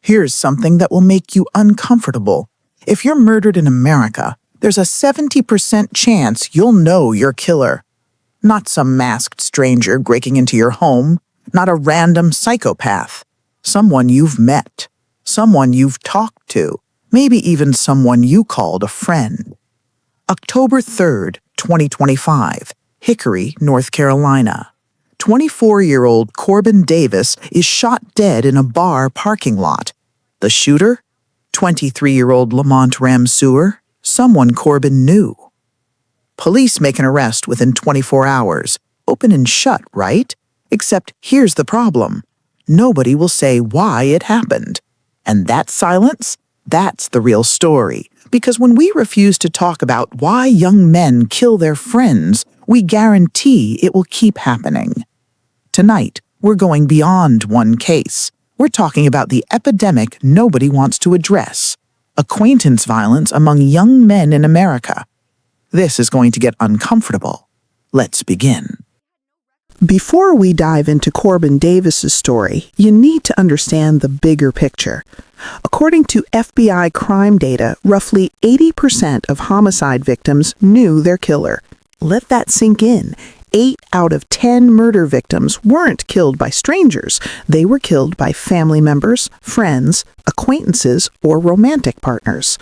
Here's something that will make you uncomfortable. If you're murdered in America, there's a 70% chance you'll know your killer. Not some masked stranger breaking into your home, not a random psychopath. Someone you've met, someone you've talked to, maybe even someone you called a friend. October 3rd, 2025, Hickory, North Carolina. 24-year-old Corbin Davis is shot dead in a bar parking lot. The shooter? 23-year-old Lamonte Ramseur, someone Corbin knew. Police make an arrest within 24 hours. Open and shut, right? Except here's the problem. Nobody will say why it happened. And that silence? That's the real story. Because when we refuse to talk about why young men kill their friends, we guarantee it will keep happening. Tonight, we're going beyond one case. We're talking about the epidemic nobody wants to address. Acquaintance violence among young men in America. This is going to get uncomfortable. Let's begin. Before we dive into Corbin Davis's story, you need to understand the bigger picture. According to FBI crime data, roughly 80% of homicide victims knew their killer. Let that sink in. 8 out of 10 murder victims weren't killed by strangers. They were killed by family members, friends, acquaintances, or romantic partners.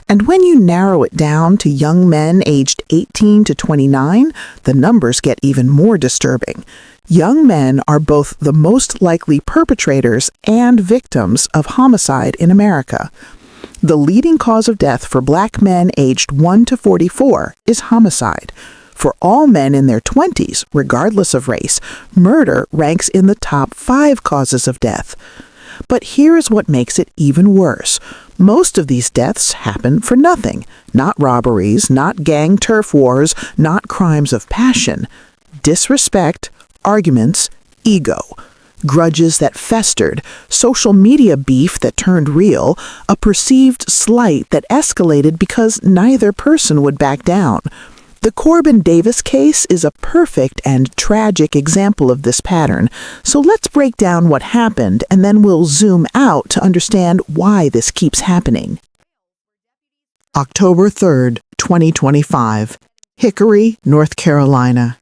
And when you narrow it down to young men aged 18 to 29, the numbers get even more disturbing. Young men are both the most likely perpetrators and victims of homicide in America. The leading cause of death for black men aged 1 to 44 is homicide. For all men in their 20s, regardless of race, murder ranks in the top 5 causes of death. But here's what makes it even worse. Most of these deaths happen for nothing. Not robberies, not gang turf wars, not crimes of passion. Disrespect, arguments, ego. Grudges that festered, social media beef that turned real, a perceived slight that escalated because neither person would back down. The Corbin Davis case is a perfect and tragic example of this pattern, so let's break down what happened and then we'll zoom out to understand why this keeps happening. October 3rd, 2025, Hickory, North Carolina.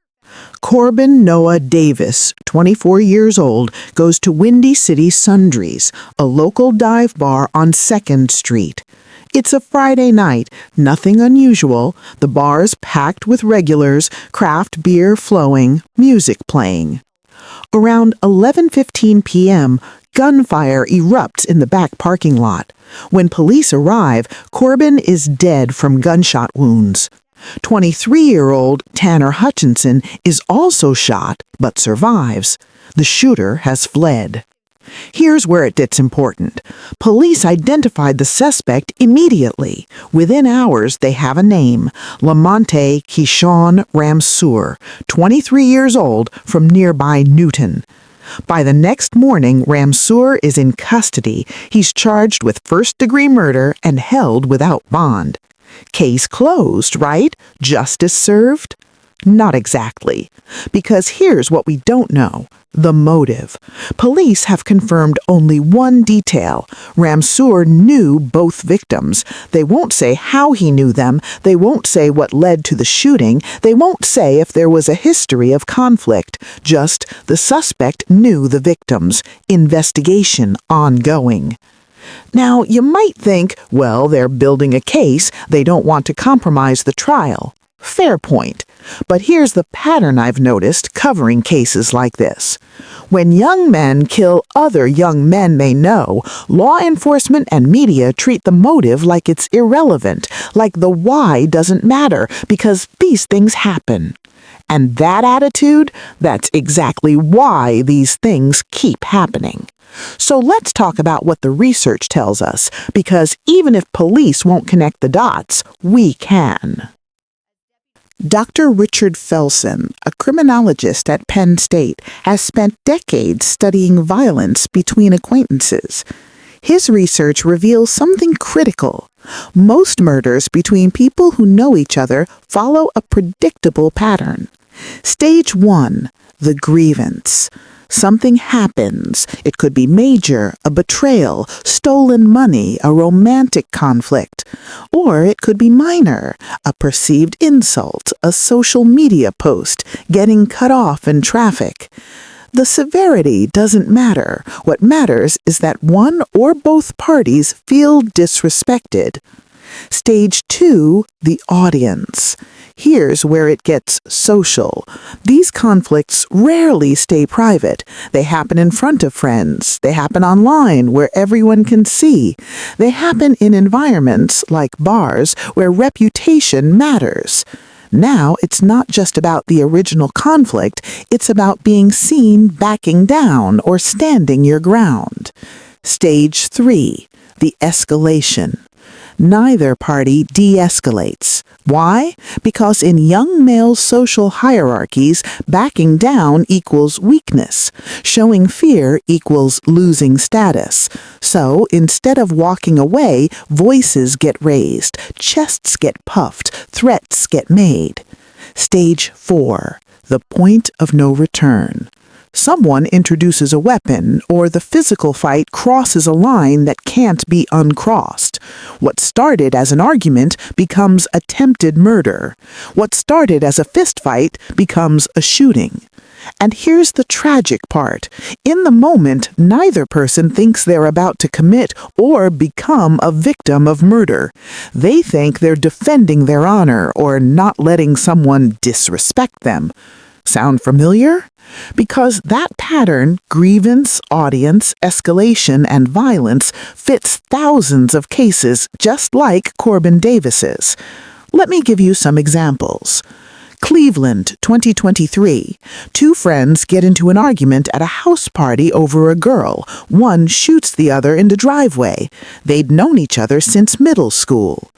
Corbin Noah Davis, 24 years old, goes to Windy City Sundries, a local dive bar on 2nd Street. It's a Friday night, nothing unusual, the bar's packed with regulars, craft beer flowing, music playing. Around 11:15 p.m., gunfire erupts in the back parking lot. When police arrive, Corbin is dead from gunshot wounds. 23-year-old Tanner Hutchinson is also shot, but survives. The shooter has fled. Here's where it gets important. Police identified the suspect immediately. Within hours, they have a name, Lamonte Keshawn Ramseur, 23 years old, from nearby Newton. By the next morning, Ramseur is in custody. He's charged with first-degree murder and held without bond. Case closed, right? Justice served? Not exactly. Because here's what we don't know. The motive. Police have confirmed only one detail. Ramseur knew both victims. They won't say how he knew them. They won't say what led to the shooting. They won't say if there was a history of conflict. Just the suspect knew the victims. Investigation ongoing. Now, you might think, well, they're building a case. They don't want to compromise the trial. Fair point. But here's the pattern I've noticed covering cases like this. When young men kill other young men they know, law enforcement and media treat the motive like it's irrelevant, like the why doesn't matter, because these things happen. And that attitude, that's exactly why these things keep happening. So let's talk about what the research tells us, because even if police won't connect the dots, we can. Dr. Richard Felsen, a criminologist at Penn State, has spent decades studying violence between acquaintances. His research reveals something critical. Most murders between people who know each other follow a predictable pattern. Stage 1, the grievance. Something happens. It could be major, a betrayal, stolen money, a romantic conflict. Or it could be minor, a perceived insult, a social media post, getting cut off in traffic. The severity doesn't matter. What matters is that one or both parties feel disrespected. Stage 2, the audience. Here's where it gets social. These conflicts rarely stay private. They happen in front of friends. They happen online where everyone can see. They happen in environments like bars where reputation matters. Now it's not just about the original conflict, it's about being seen backing down or standing your ground. Stage 3, the escalation. Neither party de-escalates. Why? Because in young male social hierarchies, backing down equals weakness. Showing fear equals losing status. So, instead of walking away, voices get raised, chests get puffed, threats get made. Stage 4, the point of no return. Someone introduces a weapon, or the physical fight crosses a line that can't be uncrossed. What started as an argument becomes attempted murder. What started as a fistfight becomes a shooting. And here's the tragic part. In the moment, neither person thinks they're about to commit or become a victim of murder. They think they're defending their honor or not letting someone disrespect them. Sound familiar? Because that pattern, grievance, audience, escalation, and violence, fits thousands of cases just like Corbin Davis's. Let me give you some examples. Cleveland, 2023. Two friends get into an argument at a house party over a girl. One shoots the other in the driveway. They'd known each other since middle school.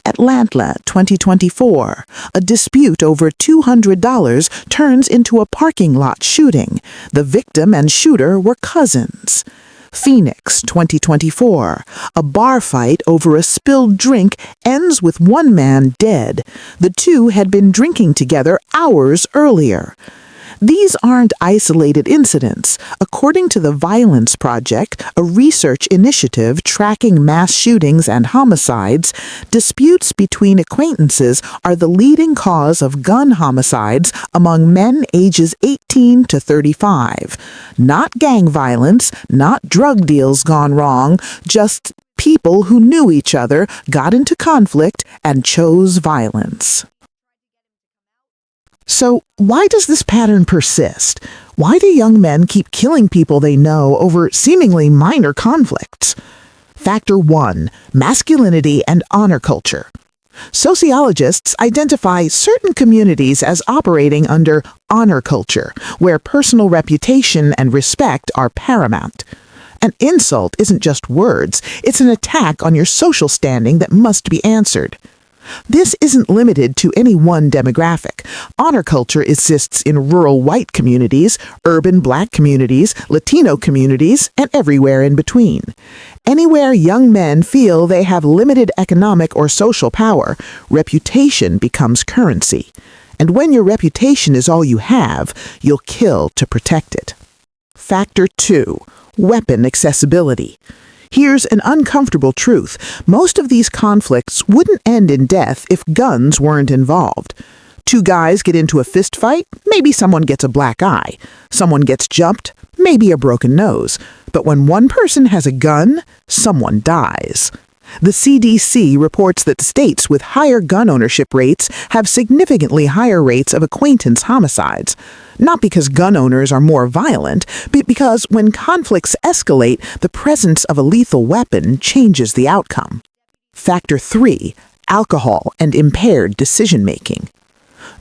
Atlanta, 2024. A dispute over $200 turns into a parking lot shooting. The victim and shooter were cousins. Phoenix, 2024. A bar fight over a spilled drink ends with one man dead. The two had been drinking together hours earlier. These aren't isolated incidents. According to the Violence Project, a research initiative tracking mass shootings and homicides, disputes between acquaintances are the leading cause of gun homicides among men ages 18 to 35. Not gang violence, not drug deals gone wrong, just people who knew each other, got into conflict, and chose violence. So, why does this pattern persist? Why do young men keep killing people they know over seemingly minor conflicts? Factor 1. Masculinity and honor culture. Sociologists identify certain communities as operating under honor culture, where personal reputation and respect are paramount. An insult isn't just words, it's an attack on your social standing that must be answered. This isn't limited to any one demographic. Honor culture exists in rural white communities, urban black communities, Latino communities, and everywhere in between. Anywhere young men feel they have limited economic or social power, reputation becomes currency. And when your reputation is all you have, you'll kill to protect it. Factor 2. Weapon accessibility. Here's an uncomfortable truth. Most of these conflicts wouldn't end in death if guns weren't involved. Two guys get into a fist fight, maybe someone gets a black eye. Someone gets jumped, maybe a broken nose. But when one person has a gun, someone dies. The CDC reports that states with higher gun ownership rates have significantly higher rates of acquaintance homicides. Not because gun owners are more violent, but because when conflicts escalate, the presence of a lethal weapon changes the outcome. Factor 3. Alcohol and impaired decision-making.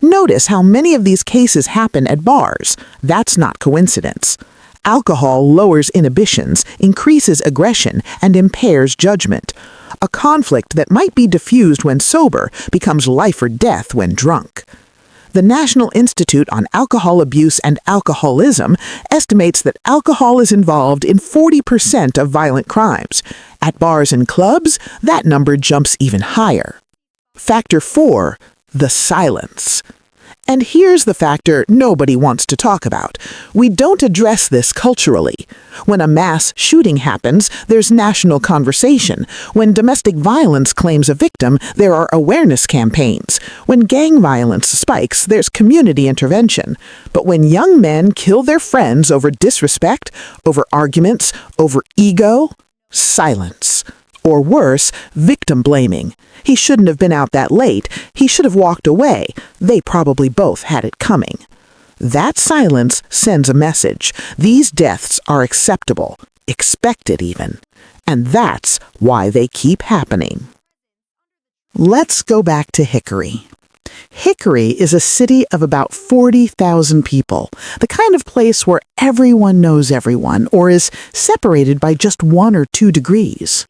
Notice how many of these cases happen at bars. That's not coincidence. Alcohol lowers inhibitions, increases aggression, and impairs judgment. A conflict that might be diffused when sober becomes life or death when drunk. The National Institute on Alcohol Abuse and Alcoholism estimates that alcohol is involved in 40% of violent crimes. At bars and clubs, that number jumps even higher. Factor 4. The silence. And here's the factor nobody wants to talk about. We don't address this culturally. When a mass shooting happens, there's national conversation. When domestic violence claims a victim, there are awareness campaigns. When gang violence spikes, there's community intervention. But when young men kill their friends over disrespect, over arguments, over ego, silence. Or worse, victim blaming. He shouldn't have been out that late. He should have walked away. They probably both had it coming. That silence sends a message. These deaths are acceptable, expected even. And that's why they keep happening. Let's go back to Hickory. Hickory is a city of about 40,000 people, the kind of place where everyone knows everyone or is separated by just 1 or 2 degrees.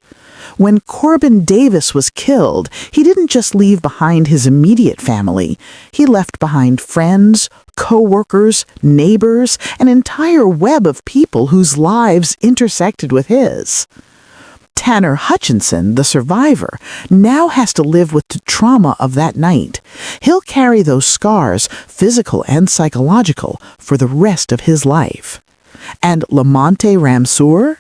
When Corbin Davis was killed, he didn't just leave behind his immediate family. He left behind friends, co-workers, neighbors, an entire web of people whose lives intersected with his. Tanner Hutchinson, the survivor, now has to live with the trauma of that night. He'll carry those scars, physical and psychological, for the rest of his life. And Lamonte Ramseur?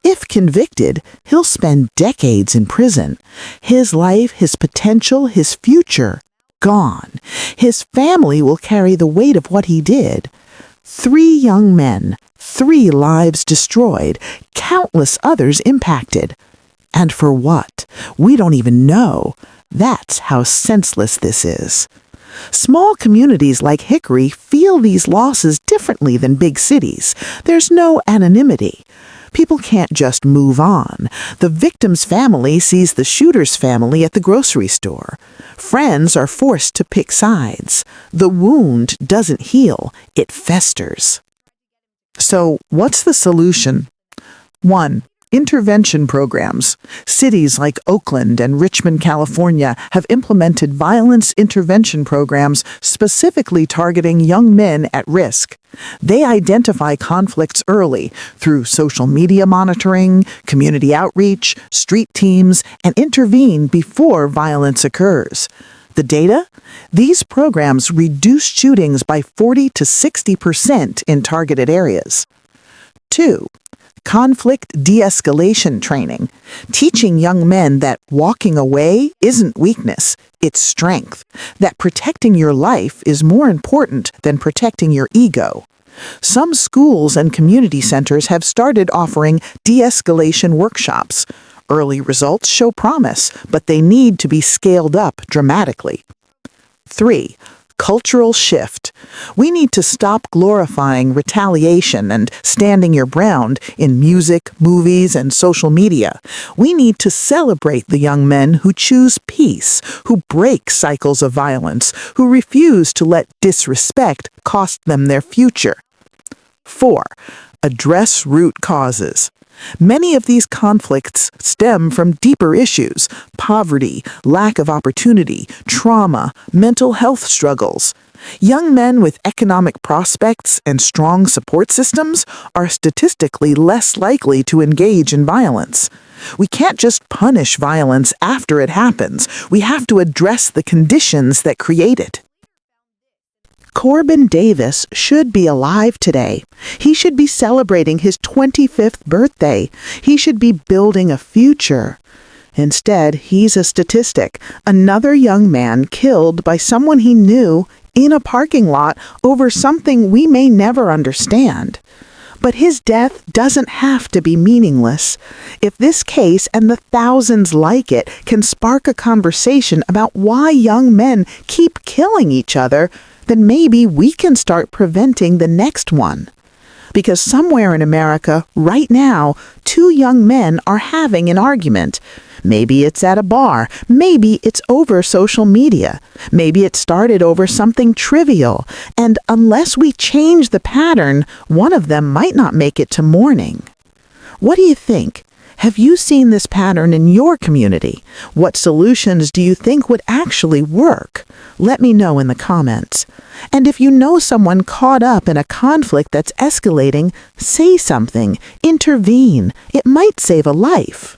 If convicted, he'll spend decades in prison. His life, his potential, his future, gone. His family will carry the weight of what he did. 3 young men, 3 lives destroyed, countless others impacted. And for what? We don't even know. That's how senseless this is. Small communities like Hickory feel these losses differently than big cities. There's no anonymity. People can't just move on. The victim's family sees the shooter's family at the grocery store. Friends are forced to pick sides. The wound doesn't heal, it festers. So, what's the solution? 1. Intervention programs. Cities like Oakland and Richmond, California have implemented violence intervention programs specifically targeting young men at risk. They identify conflicts early through social media monitoring, community outreach, street teams, and intervene before violence occurs. The data? These programs reduce shootings by 40 to 60% in targeted areas. 2. Conflict de-escalation training, teaching young men that walking away isn't weakness, it's strength, that protecting your life is more important than protecting your ego. Some schools and community centers have started offering de-escalation workshops. Early results show promise, but they need to be scaled up dramatically. 3. Cultural shift. We need to stop glorifying retaliation and standing your ground in music, movies, and social media. We need to celebrate the young men who choose peace, who break cycles of violence, who refuse to let disrespect cost them their future. 4. Address root causes. Many of these conflicts stem from deeper issues: poverty, lack of opportunity, trauma, mental health struggles. Young men with economic prospects and strong support systems are statistically less likely to engage in violence. We can't just punish violence after it happens. We have to address the conditions that create it. Corbin Davis should be alive today. He should be celebrating his 25th birthday. He should be building a future. Instead, he's a statistic, another young man killed by someone he knew in a parking lot over something we may never understand. But his death doesn't have to be meaningless. If this case and the thousands like it can spark a conversation about why young men keep killing each other, then maybe we can start preventing the next one. Because somewhere in America, right now, 2 young men are having an argument. Maybe it's at a bar. Maybe it's over social media. Maybe it started over something trivial. And unless we change the pattern, one of them might not make it to morning. What do you think? Have you seen this pattern in your community? What solutions do you think would actually work? Let me know in the comments. And if you know someone caught up in a conflict that's escalating, say something, intervene. It might save a life.